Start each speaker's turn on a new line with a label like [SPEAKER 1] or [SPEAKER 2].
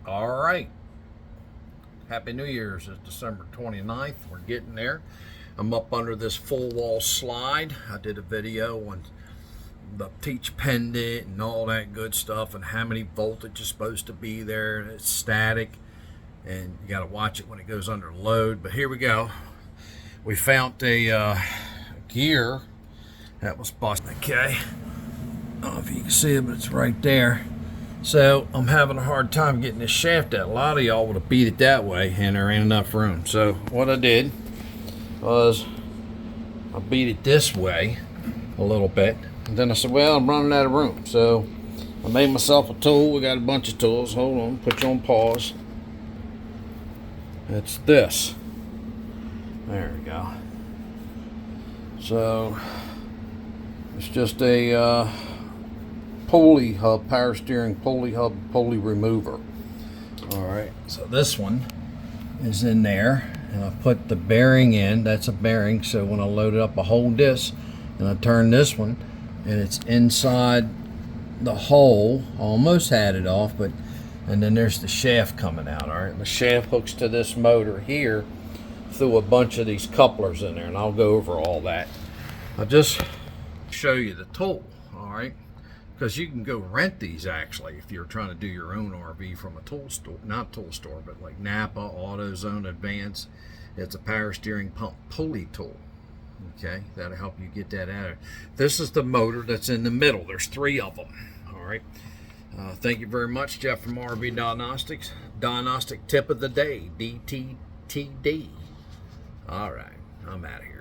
[SPEAKER 1] All right. Happy New Year's. It's December 29th. We're getting there. I'm up under this full wall slide. I did a video on the teach pendant and all that good stuff and how many voltage is supposed to be there. It's static and you got to watch it when it goes under load. But here we go. We found a gear that was busted. Okay. I don't know if you can see it, but it's right there. So I'm having a hard time getting this shaft out. A lot of y'all would have beat it that way and there ain't enough room. So what I did was I beat it this way a little bit. And then I said, well, I'm running out of room. So I made myself a tool. We got a bunch of tools. Hold on, put you on pause. It's this. There we go. So it's just a pulley hub, power steering pulley hub, pulley remover. All right, so this one is in there and I put the bearing in. That's a bearing, so when I load it up I hold this and I turn this one and it's inside the hole. Almost had it off, but and then there's the shaft coming out. All right, the shaft hooks to this motor here through a bunch of these couplers in there, and I'll go over all that. I'll just show you the tool. All right, because you can go rent these actually if you're trying to do your own RV from a tool store, not tool store, but like Napa, AutoZone, Advance. It's a power steering pump pulley tool. Okay, that'll help you get that out of it. This is the motor that's in the middle. There's 3 of them. All right. Thank you very much, Jeff from RV Diagnostics. Diagnostic tip of the day, DTTD. All right, I'm out of here.